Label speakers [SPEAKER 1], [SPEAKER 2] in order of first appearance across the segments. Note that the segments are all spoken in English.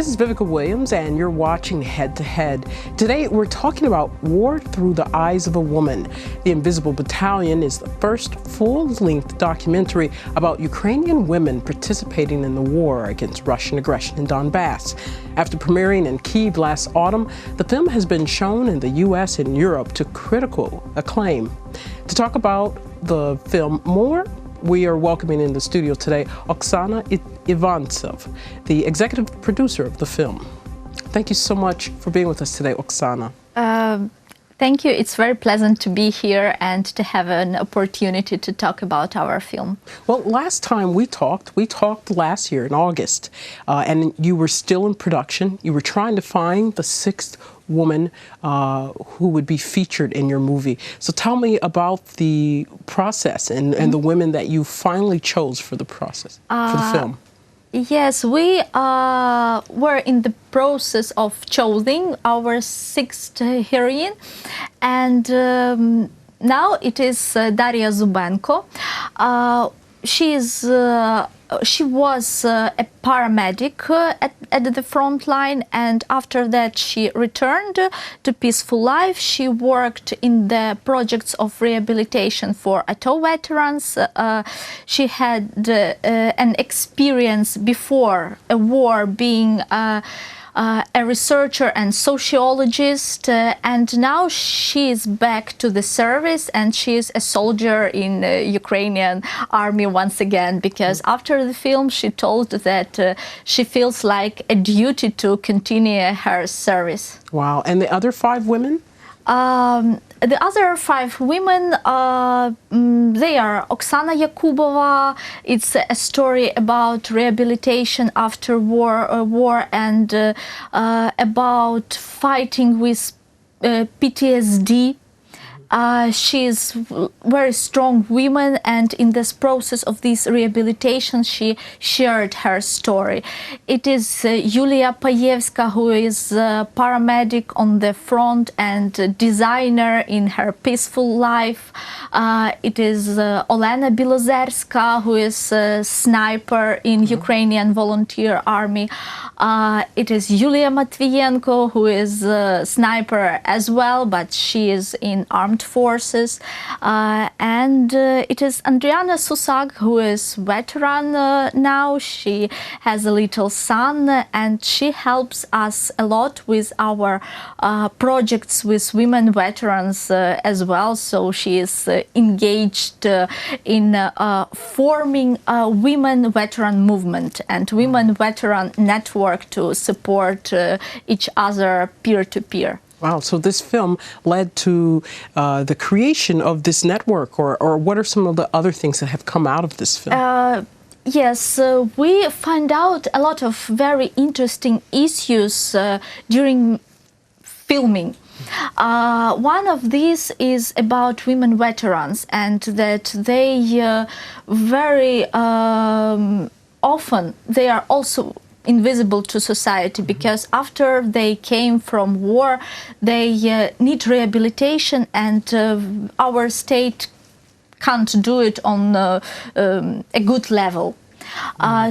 [SPEAKER 1] This is Vivica Williams, and you're watching Head to Head. Today, we're talking about War Through the Eyes of a Woman. The Invisible Battalion is the first full-length documentary about Ukrainian women participating in the war against Russian aggression in Donbass. After premiering in Kyiv last autumn, the film has been shown in the U.S. and Europe to critical acclaim. To talk about the film more, we are welcoming in the studio today Oksana Ivantsiv, the executive producer of the film. Thank you so much for being with us today, Oksana.
[SPEAKER 2] Thank you. It's very pleasant to be here and to have an opportunity to talk about our film.
[SPEAKER 1] Well, last time we talked last year in August, and you were still in production. You were trying to find the sixth woman who would be featured in your movie. So tell me about the process and the women that you finally chose for the process, for the film.
[SPEAKER 2] Yes, we were in the process of choosing our sixth heroine, and now it is Daria Zubenko. She was a paramedic at the front line, and after that she returned to peaceful life. She worked in the projects of rehabilitation for ATO veterans. She had an experience before a war being a researcher and sociologist, and now she is back to the service, and she is a soldier in Ukrainian army once again, because after the film she told that she feels like a duty to continue her service.
[SPEAKER 1] Wow. And the other five women?
[SPEAKER 2] The other five women, they are Oksana Yakubova. It's a story about rehabilitation after war and about fighting with PTSD. She is a very strong woman, and in this process of this rehabilitation she shared her story. It is Yulia Payevska, who is a paramedic on the front and designer in her peaceful life. It is Olena Bilozerska, who is a sniper in Ukrainian volunteer army. It is Yulia Matvienko, who is a sniper as well, but she is in armed forces, and it is Andriana Susag, who is veteran now. She has a little son, and she helps us a lot with our projects with women veterans as well. So she is engaged in forming a women veteran movement and women veteran network to support each other peer-to-peer.
[SPEAKER 1] Wow, so this film led to the creation of this network, or what are some of the other things that have come out of this film?
[SPEAKER 2] Yes, we find out a lot of very interesting issues during filming. One of these is about women veterans, and that they very often they are also invisible to society, because after they came from war they need rehabilitation, and our state can't do it on a good level.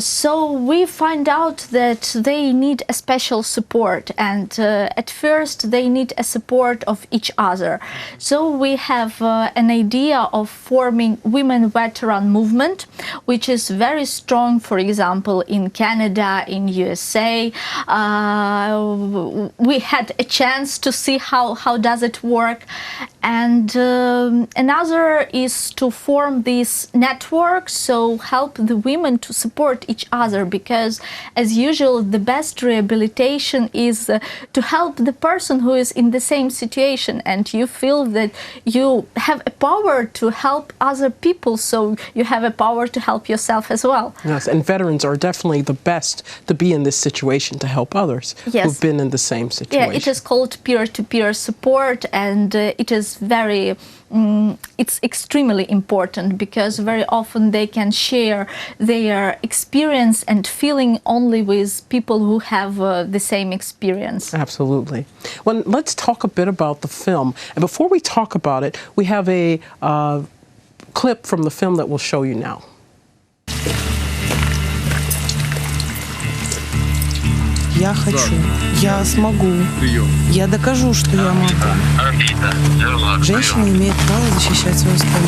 [SPEAKER 2] So we find out that they need a special support, and at first they need a support of each other. So we have an idea of forming women veteran movement, which is very strong, for example, in Canada, in USA. We had a chance to see how does it work. And another is to form this network, so help the women to support each other, because as usual the best rehabilitation is to help the person who is in the same situation, and you feel that you have a power to help other people, so you have a power to help yourself as well.
[SPEAKER 1] Yes, and veterans are definitely the best to be in this situation to help others who've been in the same situation.
[SPEAKER 2] Yeah, it is called peer-to-peer support, and it is very it's extremely important, because very often they can share their experience and feeling only with people who have the same experience.
[SPEAKER 1] Absolutely. Well, let's talk a bit about the film. And before we talk about it, we have a clip from the film that we'll show you now.
[SPEAKER 3] Я хочу. Я смогу. Я докажу, что я могу. Женщина имеет право защищать свою страну.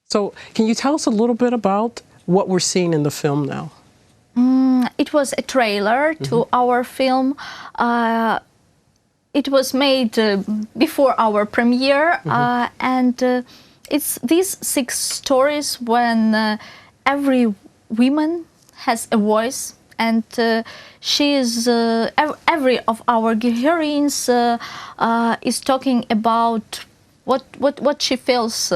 [SPEAKER 1] So, can you tell us a little bit about what we're seeing in the film now?
[SPEAKER 2] It was a trailer to our film. It was made before our premiere, and it's these 6 stories when every woman has a voice, and she is every of our heroines is talking about what she feels.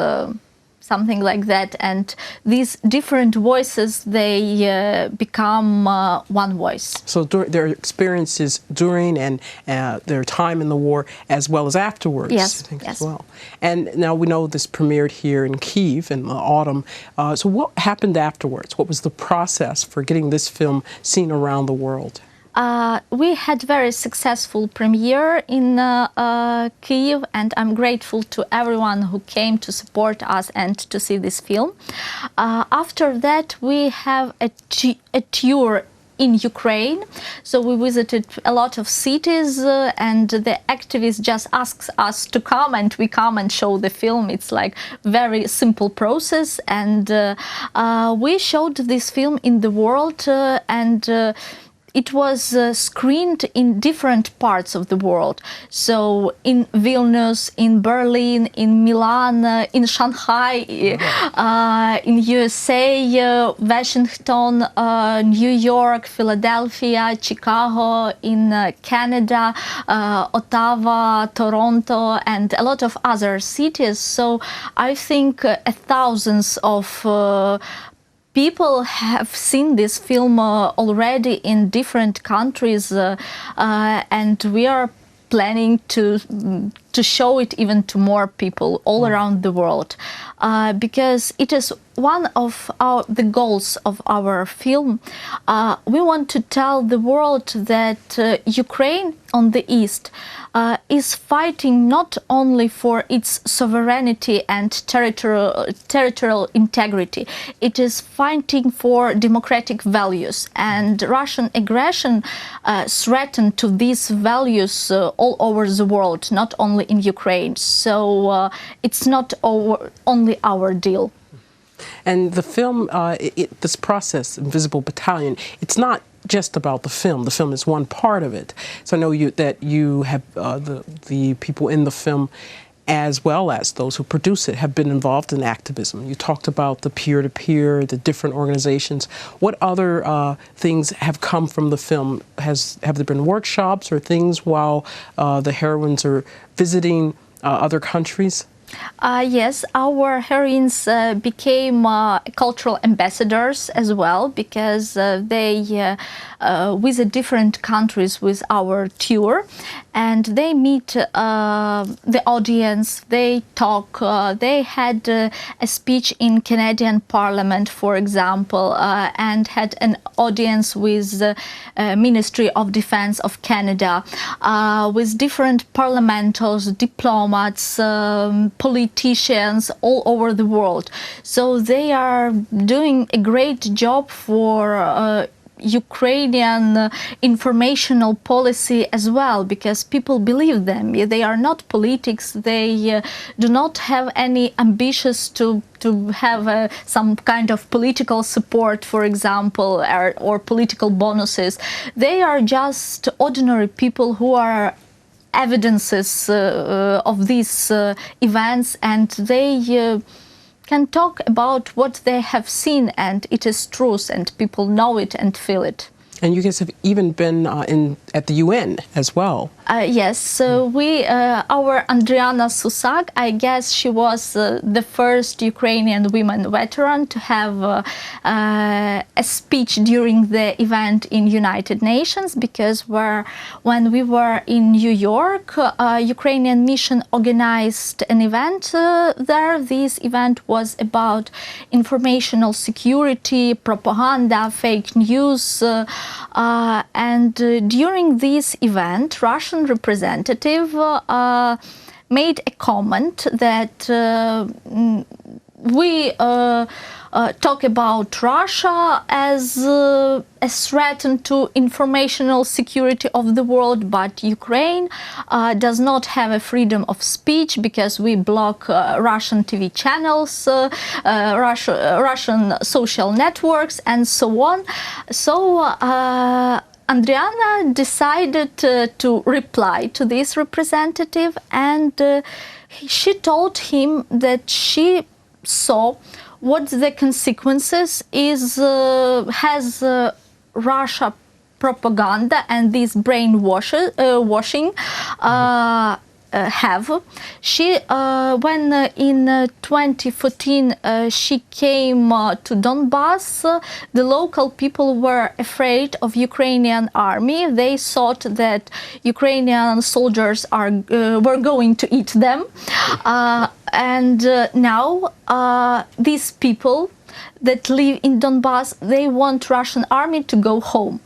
[SPEAKER 2] Something like that, and these different voices, they become one voice.
[SPEAKER 1] So their experiences during and their time in the war, as well as afterwards,
[SPEAKER 2] yes,
[SPEAKER 1] I think,
[SPEAKER 2] yes.
[SPEAKER 1] as well. And now we know this premiered here in Kyiv in the autumn. So what happened afterwards? What was the process for getting this film seen around the world?
[SPEAKER 2] We had very successful premiere in Kyiv, and I'm grateful to everyone who came to support us and to see this film. After that, we have a tour in Ukraine. So we visited a lot of cities, and the activists just asked us to come, and we come and show the film. It's like very simple process, and we showed this film in the world, and it was screened in different parts of the world. So in Vilnius, in Berlin, in Milan, in Shanghai, in USA, Washington, New York, Philadelphia, Chicago, in Canada, Ottawa, Toronto, and a lot of other cities. So I think thousands of people have seen this film already in different countries, and we are planning to show it even to more people all around the world, because it is one of the goals of our film. We want to tell the world that Ukraine on the east is fighting not only for its sovereignty and territorial integrity, it is fighting for democratic values, and Russian aggression threatened to these values all over the world, not only in Ukraine. So it's not only our deal.
[SPEAKER 1] And the film, this process, Invisible Battalion, it's not just about the film. The film is one part of it. So I know that you have the people in the film, as well as those who produce it, have been involved in activism. You talked about the peer-to-peer, the different organizations. What other things have come from the film? Have there been workshops or things while the heroines are visiting other countries?
[SPEAKER 2] Yes, our heroines became cultural ambassadors as well, because they visit different countries with our tour, and they meet the audience, they talk, they had a speech in Canadian Parliament, for example, and had an audience with the Ministry of Defense of Canada, with different parliamentals, diplomats, politicians all over the world. So they are doing a great job for Ukrainian informational policy as well, because people believe them. They are not politics. They do not have any ambitions to have some kind of political support, for example, or political bonuses. They are just ordinary people who are evidences of these events, and they can talk about what they have seen, and it is truth, and people know it and feel it.
[SPEAKER 1] And you guys have even been at the UN as well.
[SPEAKER 2] Yes, so our Andriana Susak, I guess she was the first Ukrainian women veteran to have a speech during the event in United Nations, because when we were in New York, Ukrainian mission organized an event there. This event was about informational security, propaganda, fake news, and during during this event, Russian representative made a comment that we talk about Russia as a threat to informational security of the world, but Ukraine does not have a freedom of speech because we block Russian TV channels, Russian social networks, and so on. So Andriana decided to reply to this representative, and she told him that she saw what the consequences has Russia propaganda and this brainwashing have. She, when in 2014 she came to Donbass, the local people were afraid of Ukrainian army. They thought that Ukrainian soldiers were going to eat them, and now these people that live in Donbass, they want Russian army to go home,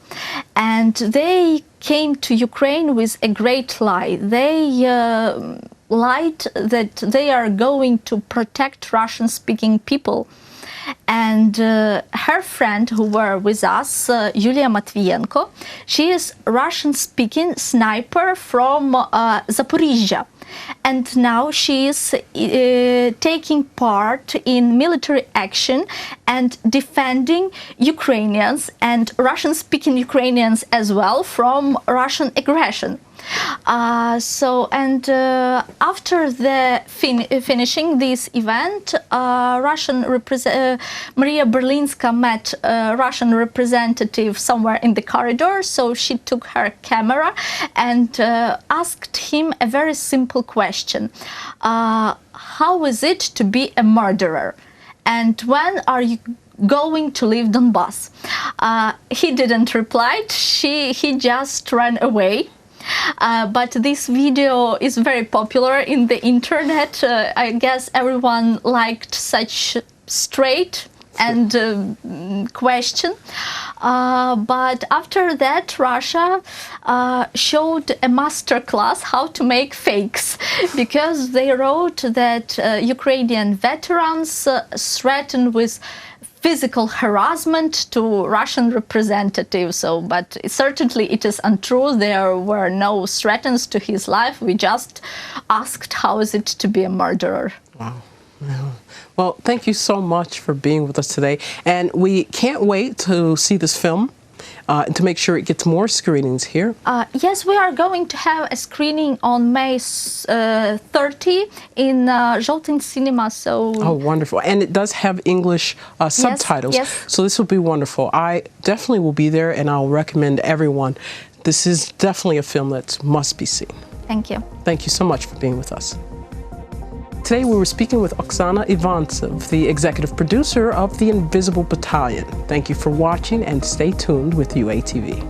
[SPEAKER 2] and they came to Ukraine with a great lie. They lied that they are going to protect Russian-speaking people. And her friend who were with us, Yulia Matvienko, she is Russian-speaking sniper from Zaporizhia. And now she is taking part in military action and defending Ukrainians and Russian-speaking Ukrainians as well from Russian aggression. After the finishing this event, Maria Berlinska met a Russian representative somewhere in the corridor, so she took her camera and asked him a very simple question. How is it to be a murderer? And when are you going to leave Donbass? He didn't reply, he just ran away. But this video is very popular in the internet. I guess everyone liked such straight and question. But after that, Russia showed a master class how to make fakes, because they wrote that Ukrainian veterans threatened with physical harassment to Russian representatives. But certainly it is untrue. There were no threats to his life. We just asked how is it to be a murderer.
[SPEAKER 1] Wow. Yeah. Well, thank you so much for being with us today. And we can't wait to see this film and to make sure it gets more screenings here.
[SPEAKER 2] Yes, we are going to have a screening on May 30 in Zoltan Cinema. So.
[SPEAKER 1] Oh, wonderful. And it does have English subtitles.
[SPEAKER 2] Yes.
[SPEAKER 1] So this will be wonderful. I definitely will be there, and I'll recommend everyone. This is definitely a film that must be seen.
[SPEAKER 2] Thank you.
[SPEAKER 1] Thank you so much for being with us. Today we were speaking with Oksana Ivantsiv, the executive producer of the Invisible Battalion. Thank you for watching, and stay tuned with UATV.